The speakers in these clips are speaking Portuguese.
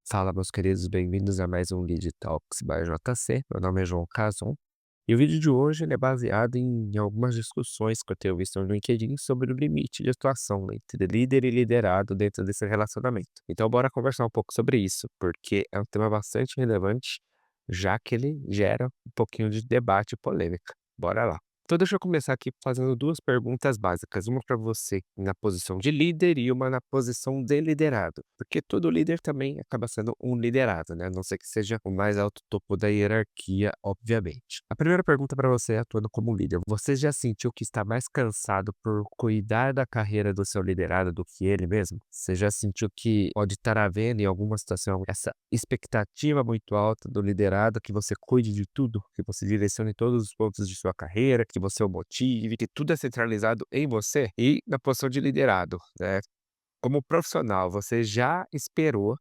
Fala, meus queridos, bem-vindos a mais um Lead Talks by JC. Meu nome é João Cason e o vídeo de hoje ele é baseado em algumas discussões que eu tenho visto no LinkedIn sobre o limite de atuação entre líder e liderado dentro desse relacionamento. Então, bora conversar um pouco sobre isso, porque é um tema bastante relevante, já que ele gera um pouquinho de debate e polêmica. Bora lá. Então, deixa eu começar aqui fazendo duas perguntas básicas, uma para você na posição de líder e uma na posição de liderado, porque todo líder também acaba sendo um liderado, né? A não ser que seja o mais alto topo da hierarquia, obviamente. A primeira pergunta para você, atuando como líder, você já sentiu que está mais cansado por cuidar da carreira do seu liderado do que ele mesmo? Você já sentiu que pode estar havendo em alguma situação essa expectativa muito alta do liderado, que você cuide de tudo, que você direcione todos os pontos de sua carreira, que você o motive, que tudo é centralizado em você? E na posição de liderado, né? Como profissional, você já esperou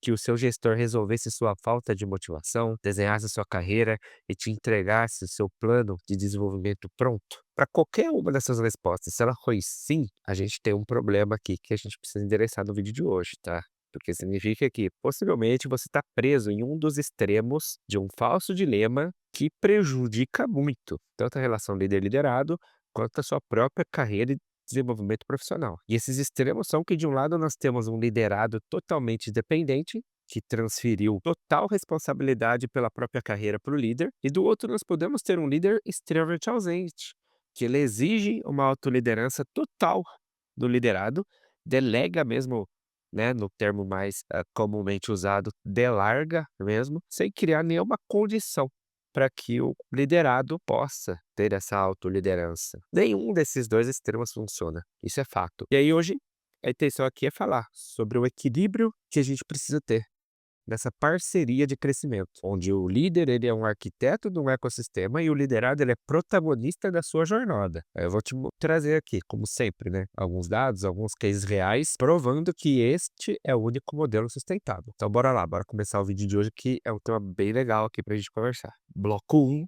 que o seu gestor resolvesse sua falta de motivação, desenhasse sua carreira e te entregasse o seu plano de desenvolvimento pronto? Para qualquer uma dessas respostas, se ela foi sim, a gente tem um problema aqui que a gente precisa endereçar no vídeo de hoje, tá? Porque significa que possivelmente você está preso em um dos extremos de um falso dilema que prejudica muito tanto a relação líder-liderado quanto a sua própria carreira desenvolvimento profissional. E esses extremos são que, de um lado, nós temos um liderado totalmente dependente, que transferiu total responsabilidade pela própria carreira para o líder, e do outro, nós podemos ter um líder extremamente ausente, que ele exige uma autoliderança total do liderado, delega mesmo, né, no termo mais comumente usado, delarga mesmo, sem criar nenhuma condição para que o liderado possa ter essa autoliderança. Nenhum desses dois extremos funciona, isso é fato. E aí hoje, a intenção aqui é falar sobre o equilíbrio que a gente precisa ter nessa parceria de crescimento, onde o líder ele é um arquiteto de um ecossistema e o liderado ele é protagonista da sua jornada. Eu vou te trazer aqui, como sempre, né, alguns dados, alguns cases reais, provando que este é o único modelo sustentável. Então bora lá, bora começar o vídeo de hoje que é um tema bem legal aqui pra gente conversar. Bloco um: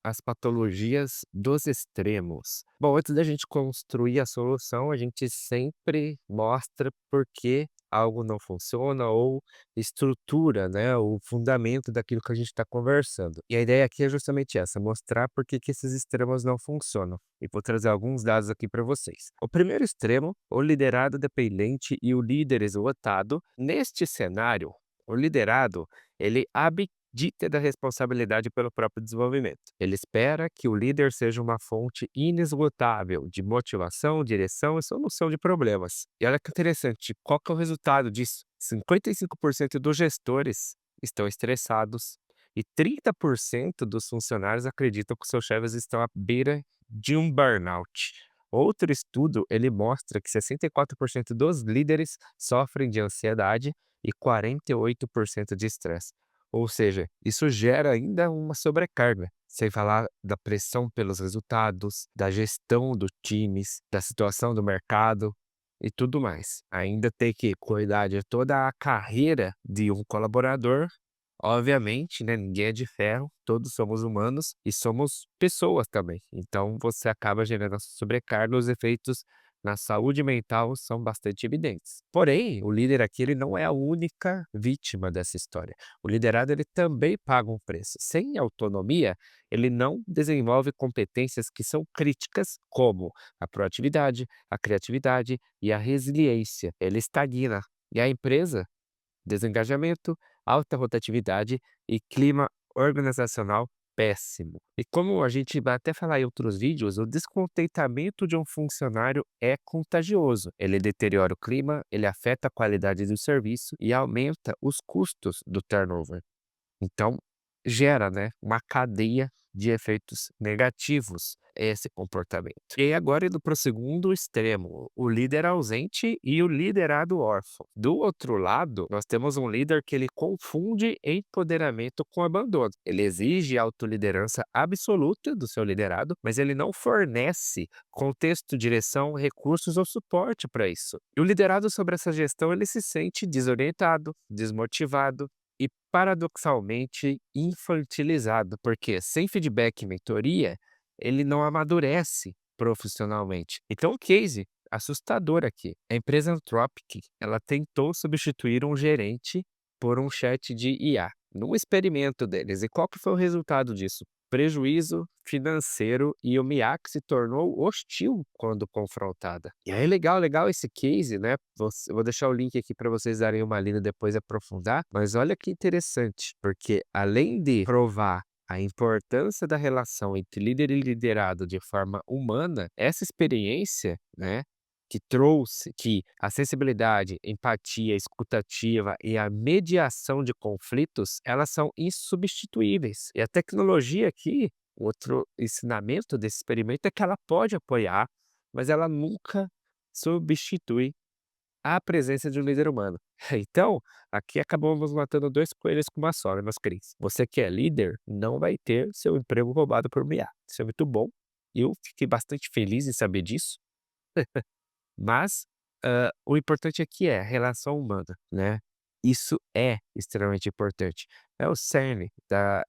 as patologias dos extremos. Bom, antes da gente construir a solução, a gente sempre mostra por que algo não funciona ou estrutura, né, o fundamento daquilo que a gente está conversando. E a ideia aqui é justamente essa, mostrar por que que esses extremos não funcionam. E vou trazer alguns dados aqui para vocês. O primeiro extremo, o liderado dependente e o líder esgotado. Neste cenário, o liderado, ele abdica da responsabilidade pelo próprio desenvolvimento. Ele espera que o líder seja uma fonte inesgotável de motivação, direção e solução de problemas. E olha que interessante, qual que é o resultado disso? 55% dos gestores estão estressados e 30% dos funcionários acreditam que seus chefes estão à beira de um burnout. Outro estudo, ele mostra que 64% dos líderes sofrem de ansiedade e 48% de estresse. Ou seja, isso gera ainda uma sobrecarga, sem falar da pressão pelos resultados, da gestão dos times, da situação do mercado e tudo mais. Ainda tem que cuidar de toda a carreira de um colaborador. Obviamente, né, ninguém é de ferro, todos somos humanos e somos pessoas também. Então você acaba gerando essa sobrecarga, os efeitos na saúde mental são bastante evidentes. Porém, o líder aqui ele não é a única vítima dessa história. O liderado ele também paga um preço. Sem autonomia, ele não desenvolve competências que são críticas, como a proatividade, a criatividade e a resiliência. Ele estagna. E a empresa desengajamento, alta rotatividade e clima organizacional péssimo. E como a gente vai até falar em outros vídeos, o descontentamento de um funcionário é contagioso. Ele deteriora o clima, ele afeta a qualidade do serviço e aumenta os custos do turnover. Então, gera, né, uma cadeia de efeitos negativos esse comportamento. E aí agora indo para o segundo extremo, o líder ausente e o liderado órfão. Do outro lado, nós temos um líder que ele confunde empoderamento com abandono. Ele exige autoliderança absoluta do seu liderado, mas ele não fornece contexto, direção, recursos ou suporte para isso. E o liderado sobre essa gestão, ele se sente desorientado, desmotivado, e paradoxalmente infantilizado, porque sem feedback e mentoria, ele não amadurece profissionalmente. Então, o case assustador aqui. A empresa Anthropic, ela tentou substituir um gerente por um chat de IA, num experimento deles. E qual que foi o resultado disso? Prejuízo financeiro, e o Miyake se tornou hostil quando confrontada. E aí legal esse case, né, eu vou deixar o link aqui para vocês darem uma lida depois e aprofundar, mas olha que interessante, porque além de provar a importância da relação entre líder e liderado de forma humana, essa experiência, né, que trouxe que a sensibilidade, empatia, escutativa e a mediação de conflitos, elas são insubstituíveis. E a tecnologia aqui, outro ensinamento desse experimento é que ela pode apoiar, mas ela nunca substitui a presença de um líder humano. Então, aqui acabamos matando dois coelhos com uma só, né, meus queridos? Você que é líder, não vai ter seu emprego roubado por IA. Isso é muito bom. Eu fiquei bastante feliz em saber disso. Mas, o importante aqui é a relação humana, né. Isso é extremamente importante. É o cerne da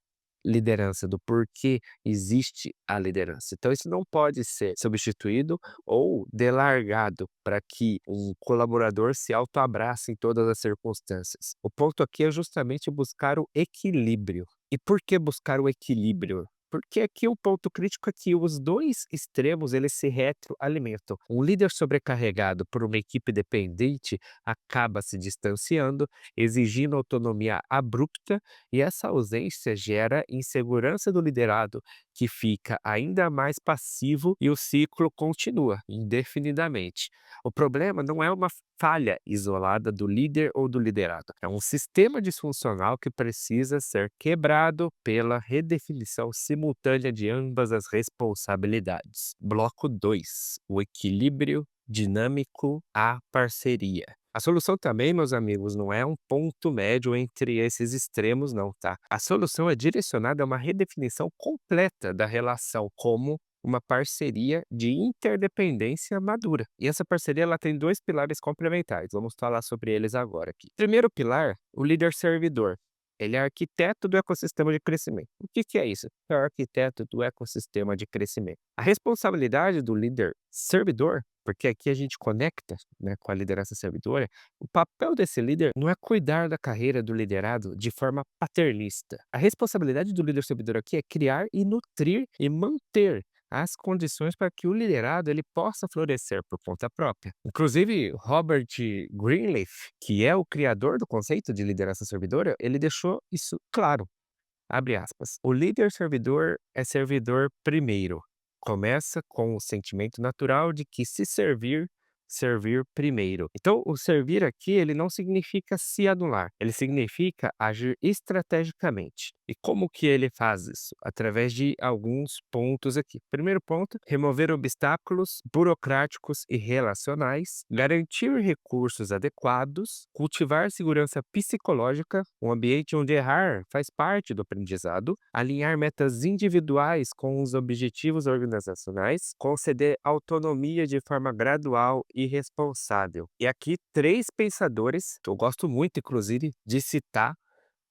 liderança, do porquê existe a liderança. Então isso não pode ser substituído ou delargado para que um colaborador se autoabrace em todas as circunstâncias. O ponto aqui é justamente buscar o equilíbrio. E por que buscar o equilíbrio? Porque aqui o ponto crítico é que os 2 extremos, eles se retroalimentam. Um líder sobrecarregado por uma equipe dependente acaba se distanciando, exigindo autonomia abrupta, e essa ausência gera insegurança do liderado, que fica ainda mais passivo, e o ciclo continua indefinidamente. O problema não é uma falha isolada do líder ou do liderado. É um sistema disfuncional que precisa ser quebrado pela redefinição simultânea de ambas as responsabilidades. Bloco 2: o equilíbrio dinâmico à parceria. A solução também, meus amigos, não é um ponto médio entre esses extremos, não, tá? A solução é direcionada a uma redefinição completa da relação como uma parceria de interdependência madura. E essa parceria, ela tem dois pilares complementares. Vamos falar sobre eles agora aqui. Primeiro pilar, o líder servidor. Ele é arquiteto do ecossistema de crescimento. O que que é isso? É o arquiteto do ecossistema de crescimento. A responsabilidade do líder servidor, porque aqui a gente conecta, né, com a liderança servidora, o papel desse líder não é cuidar da carreira do liderado de forma paternista. A responsabilidade do líder servidor aqui é criar e nutrir e manter as condições para que o liderado ele possa florescer por conta própria. Inclusive, Robert Greenleaf, que é o criador do conceito de liderança servidora, ele deixou isso claro. Abre aspas. O líder servidor é servidor primeiro. Começa com o sentimento natural de que se servir, servir primeiro. Então, o servir aqui, ele não significa se anular, ele significa agir estrategicamente. E como que ele faz isso? Através de alguns pontos aqui. Primeiro ponto, remover obstáculos burocráticos e relacionais, garantir recursos adequados, cultivar segurança psicológica, um ambiente onde errar faz parte do aprendizado, alinhar metas individuais com os objetivos organizacionais, conceder autonomia de forma gradual e responsável. E aqui, três pensadores, que eu gosto muito, inclusive, de citar,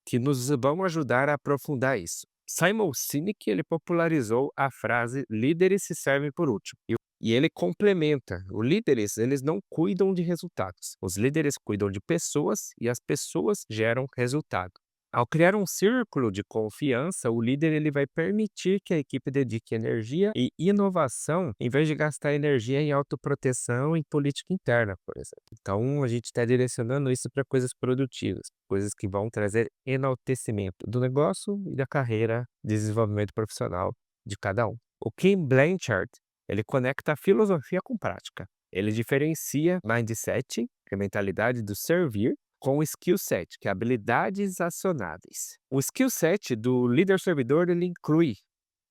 que nos vão ajudar a aprofundar isso. Simon Sinek, ele popularizou a frase líderes se servem por último. E ele complementa, os líderes, eles não cuidam de resultados. Os líderes cuidam de pessoas e as pessoas geram resultado. Ao criar um círculo de confiança, o líder ele vai permitir que a equipe dedique energia e inovação, em vez de gastar energia em autoproteção e política interna, por exemplo. Então, a gente está direcionando isso para coisas produtivas, coisas que vão trazer enaltecimento do negócio e da carreira, desenvolvimento profissional de cada um. O Kim Blanchard, ele conecta a filosofia com prática. Ele diferencia mindset, que é a mentalidade do servir, com o skill set, que é habilidades acionáveis. O skill set do líder servidor, ele inclui,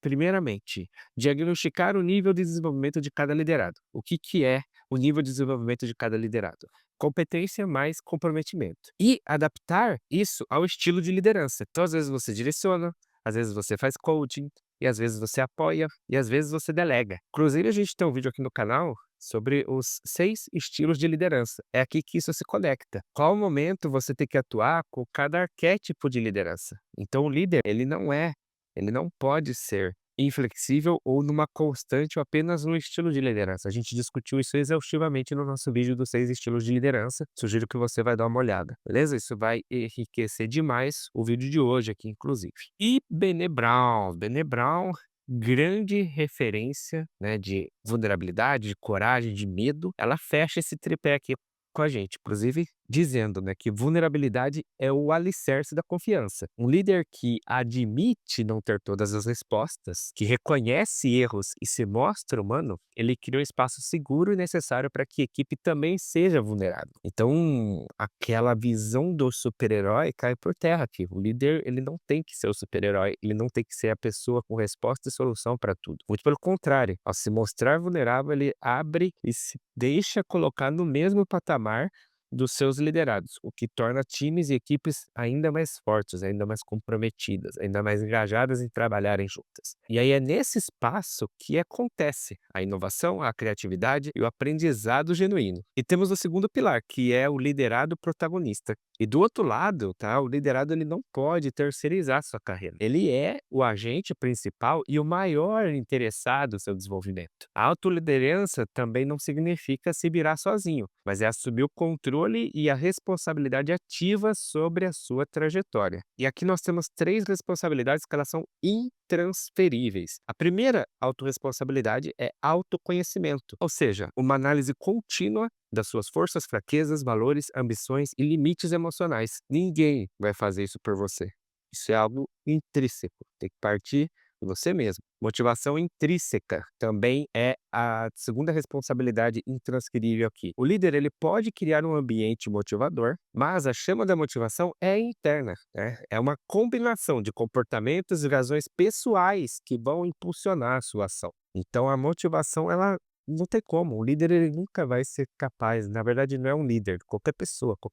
primeiramente, diagnosticar o nível de desenvolvimento de cada liderado. O que que é o nível de desenvolvimento de cada liderado? Competência mais comprometimento. E adaptar isso ao estilo de liderança. Então, às vezes você direciona, às vezes você faz coaching, e às vezes você apoia, e às vezes você delega. Inclusive, a gente tem um vídeo aqui no canal sobre os 6 estilos de liderança. É aqui que isso se conecta. Qual momento você tem que atuar com cada arquétipo de liderança? Então, o líder, ele não pode ser inflexível ou numa constante ou apenas no estilo de liderança. A gente discutiu isso exaustivamente no nosso vídeo dos 6 estilos de liderança. Sugiro que você vai dar uma olhada, beleza? Isso vai enriquecer demais o vídeo de hoje aqui, inclusive. E Brené Brown. Brené Brown, grande referência, né, de vulnerabilidade, de coragem, de medo. Ela fecha esse tripé aqui com a gente, inclusive dizendo, né, que vulnerabilidade é o alicerce da confiança. Um líder que admite não ter todas as respostas, que reconhece erros e se mostra humano, ele cria um espaço seguro e necessário para que a equipe também seja vulnerável. Então, aquela visão do super-herói cai por terra aqui. O líder, ele não tem que ser o super-herói, ele não tem que ser a pessoa com resposta e solução para tudo. Muito pelo contrário, ao se mostrar vulnerável, ele abre e se deixa colocar no mesmo patamar dos seus liderados, o que torna times e equipes ainda mais fortes, ainda mais comprometidas, ainda mais engajadas em trabalharem juntas. E aí é nesse espaço que acontece a inovação, a criatividade e o aprendizado genuíno. E temos o segundo pilar, que é o liderado protagonista. E do outro lado, tá, o liderado ele não pode terceirizar sua carreira. Ele é o agente principal e o maior interessado no seu desenvolvimento. A autoliderança também não significa se virar sozinho, mas é assumir o controle e a responsabilidade ativa sobre a sua trajetória. E aqui nós temos 3 responsabilidades que elas são intransferíveis. A primeira autorresponsabilidade é autoconhecimento, ou seja, uma análise contínua das suas forças, fraquezas, valores, ambições e limites emocionais. Ninguém vai fazer isso por você. Isso é algo intrínseco, tem que partir de você mesmo. Motivação intrínseca também é a segunda responsabilidade intransferível aqui. O líder ele pode criar um ambiente motivador, mas a chama da motivação é interna, né? É uma combinação de comportamentos e razões pessoais que vão impulsionar a sua ação. Então a motivação ela não tem como, o líder ele nunca vai ser capaz, na verdade não é um líder, qualquer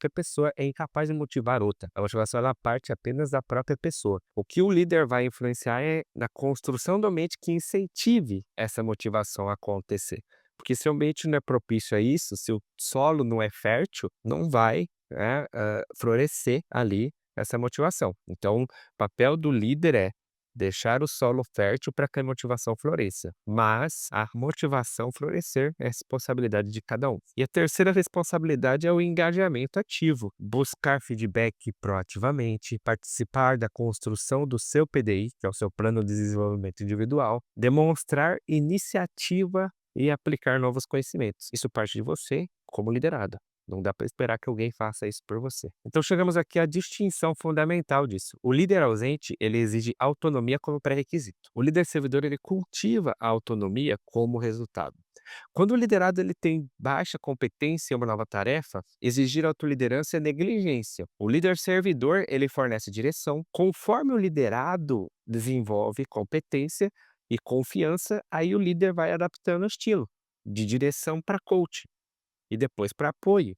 pessoa é incapaz de motivar outra. A motivação ela parte apenas da própria pessoa. O que o líder vai influenciar é na construção do ambiente que incentive essa motivação a acontecer. Porque se o ambiente não é propício a isso, se o solo não é fértil, não vai, né, florescer ali essa motivação. Então, o papel do líder é deixar o solo fértil para que a motivação floresça. Mas a motivação florescer é responsabilidade de cada um. E a terceira responsabilidade é o engajamento ativo. Buscar feedback proativamente, participar da construção do seu PDI, que é o seu plano de desenvolvimento individual, demonstrar iniciativa e aplicar novos conhecimentos. Isso parte de você como liderado. Não dá para esperar que alguém faça isso por você. Então chegamos aqui à distinção fundamental disso. O líder ausente, ele exige autonomia como pré-requisito. O líder servidor, ele cultiva a autonomia como resultado. Quando o liderado ele tem baixa competência em uma nova tarefa, exigir autoliderança é negligência. O líder servidor, ele fornece direção. Conforme o liderado desenvolve competência e confiança, aí o líder vai adaptando o estilo de direção para coach e depois para apoio.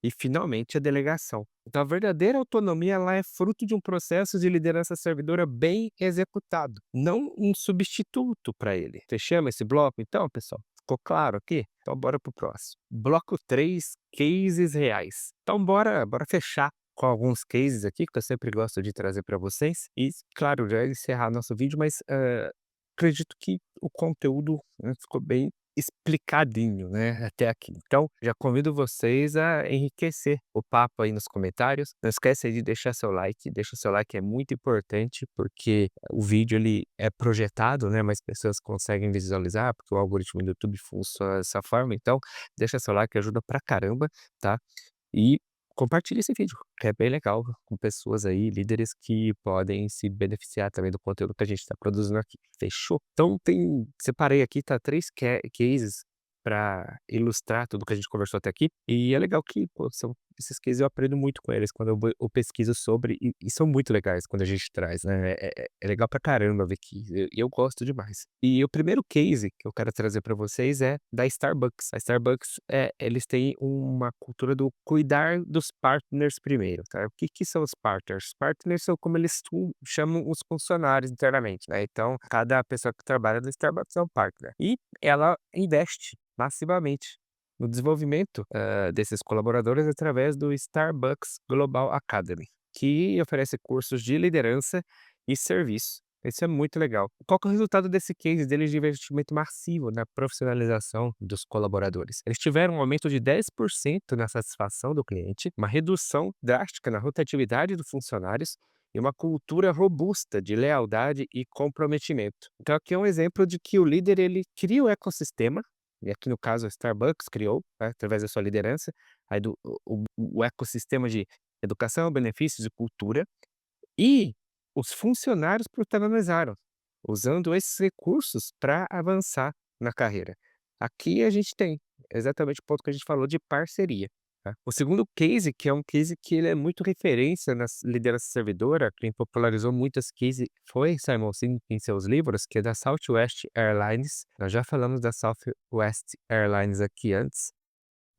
E finalmente a delegação. Então a verdadeira autonomia ela é fruto de um processo de liderança servidora bem executado, não um substituto para ele. Fechamos esse bloco então, pessoal? Ficou claro aqui? Então bora pro próximo. Bloco 3, cases reais. Então bora fechar com alguns cases aqui que eu sempre gosto de trazer para vocês e, claro, já encerrar nosso vídeo, mas acredito que o conteúdo, né, ficou bem explicadinho, né, até aqui. Então, já convido vocês a enriquecer o papo aí nos comentários. Não esquece aí de deixar seu like, deixa o seu like é muito importante, porque o vídeo ele é projetado, né, mais pessoas conseguem visualizar, porque o algoritmo do YouTube funciona dessa forma, então deixa seu like, ajuda pra caramba, tá? E compartilhe esse vídeo, que é bem legal, com pessoas aí, líderes que podem se beneficiar também do conteúdo que a gente está produzindo aqui. Fechou? Então separei aqui, tá, 3 cases para ilustrar tudo que a gente conversou até aqui. E é legal que, pô, são esses cases eu aprendo muito com eles quando eu pesquiso sobre, e são muito legais quando a gente traz, né? É legal pra caramba ver que eu gosto demais. E o primeiro case que eu quero trazer para vocês é da Starbucks. A Starbucks, eles têm uma cultura do cuidar dos partners primeiro, tá? O que que são os partners? Partners são como eles chamam os funcionários internamente, né? Então, cada pessoa que trabalha no Starbucks é um partner. E ela investe massivamente no desenvolvimento, desses colaboradores através do Starbucks Global Academy, que oferece cursos de liderança e serviço Isso é muito legal. Qual que é o resultado desse case deles de investimento massivo na profissionalização dos colaboradores? Eles tiveram um aumento de 10% na satisfação do cliente, uma redução drástica na rotatividade dos funcionários e uma cultura robusta de lealdade e comprometimento. Então aqui é um exemplo de que o líder ele cria o ecossistema, e aqui no caso a Starbucks criou, né, através da sua liderança, aí o ecossistema de educação, benefícios e cultura, e os funcionários protagonizaram, usando esses recursos para avançar na carreira. Aqui a gente tem exatamente o ponto que a gente falou de parceria, tá. O segundo case, que é um case que ele é muito referência na liderança servidora, quem popularizou muito esse case foi Simon Sinek em seus livros, que é da Southwest Airlines. Nós já falamos da Southwest Airlines aqui antes,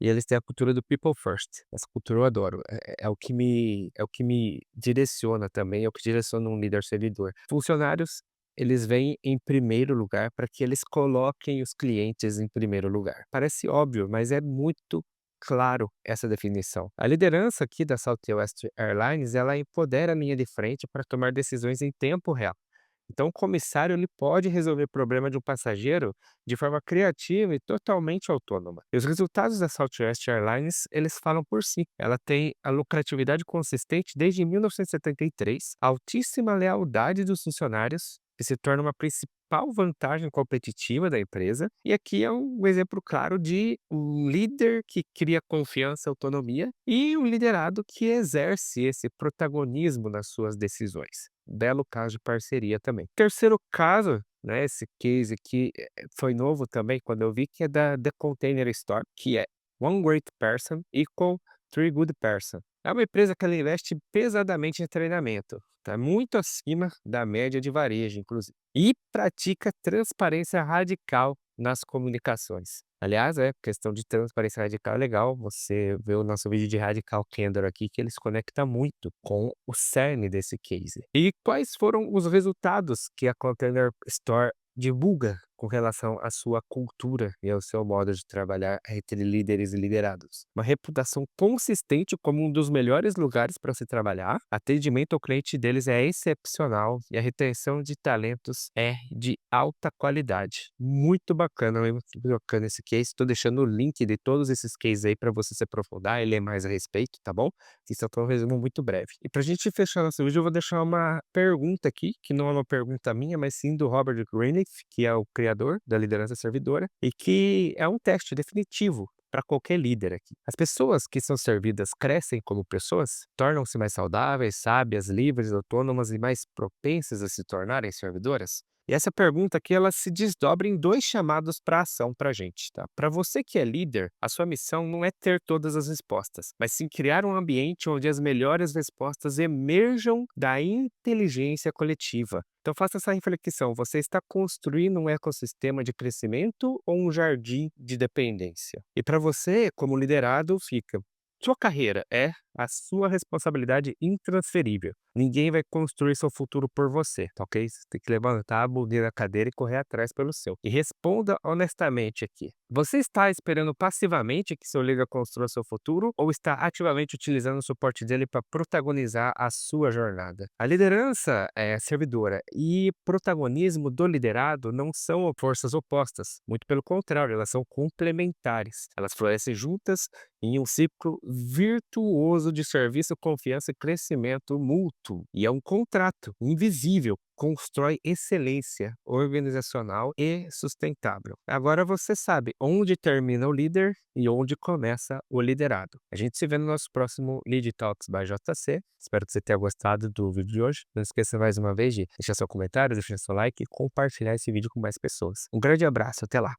e eles têm a cultura do people first. Essa cultura eu adoro. É o que me direciona também, é o que direciona um líder servidor. Funcionários, eles vêm em primeiro lugar para que eles coloquem os clientes em primeiro lugar. Parece óbvio, mas é muito claro essa definição. A liderança aqui da Southwest Airlines, ela empodera a linha de frente para tomar decisões em tempo real. Então, o comissário ele pode resolver o problema de um passageiro de forma criativa e totalmente autônoma. E os resultados da Southwest Airlines, eles falam por si. Ela tem a lucratividade consistente desde 1973, altíssima lealdade dos funcionários, que se torna uma principal vantagem competitiva da empresa. E aqui é um exemplo claro de um líder que cria confiança e autonomia e um liderado que exerce esse protagonismo nas suas decisões. Belo caso de parceria também. Terceiro caso, né, esse case aqui, foi novo também quando eu vi, que é da The Container Store, que é One Great Person equal Three Good Person. É uma empresa que ela investe pesadamente em treinamento, tá muito acima da média de varejo, inclusive, e pratica transparência radical nas comunicações. Aliás, questão de transparência radical é legal, você vê o nosso vídeo de Radical Candor aqui, que ele se conecta muito com o cerne desse case. E quais foram os resultados que a Container Store divulga com relação à sua cultura e ao seu modo de trabalhar entre líderes e liderados? Uma reputação consistente como um dos melhores lugares para se trabalhar, atendimento ao cliente deles é excepcional e a retenção de talentos é de alta qualidade. Muito bacana, muito bacana esse case. Estou deixando o link de todos esses cases aí para você se aprofundar e ler mais a respeito, tá bom? Isso foi um resumo muito breve. E para a gente fechar nosso vídeo, eu vou deixar uma pergunta aqui, que não é uma pergunta minha, mas sim do Robert Greeniff, que é o criador da liderança servidora, e que é um teste definitivo para qualquer líder aqui. As pessoas que são servidas crescem como pessoas, tornam-se mais saudáveis, sábias, livres, autônomas e mais propensas a se tornarem servidoras? E essa pergunta aqui, ela se desdobra em dois chamados para ação para a gente, tá? Para você que é líder, a sua missão não é ter todas as respostas, mas sim criar um ambiente onde as melhores respostas emerjam da inteligência coletiva. Então faça essa reflexão, você está construindo um ecossistema de crescimento ou um jardim de dependência? E para você, como liderado, fica: sua carreira é a sua responsabilidade intransferível. Ninguém vai construir seu futuro por você, tá ok? Você tem que levantar a bunda da cadeira e correr atrás pelo seu. E responda honestamente aqui: você está esperando passivamente que seu líder construa seu futuro ou está ativamente utilizando o suporte dele para protagonizar a sua jornada? A liderança é servidora e protagonismo do liderado não são forças opostas. Muito pelo contrário, elas são complementares. Elas florescem juntas em um ciclo virtuoso de serviço, confiança e crescimento mútuo. E é um contrato invisível, constrói excelência organizacional e sustentável. Agora você sabe onde termina o líder e onde começa o liderado. A gente se vê no nosso próximo Lead Talks by JC. Espero que você tenha gostado do vídeo de hoje. Não esqueça mais uma vez de deixar seu comentário, deixar seu like e compartilhar esse vídeo com mais pessoas. Um grande abraço, até lá!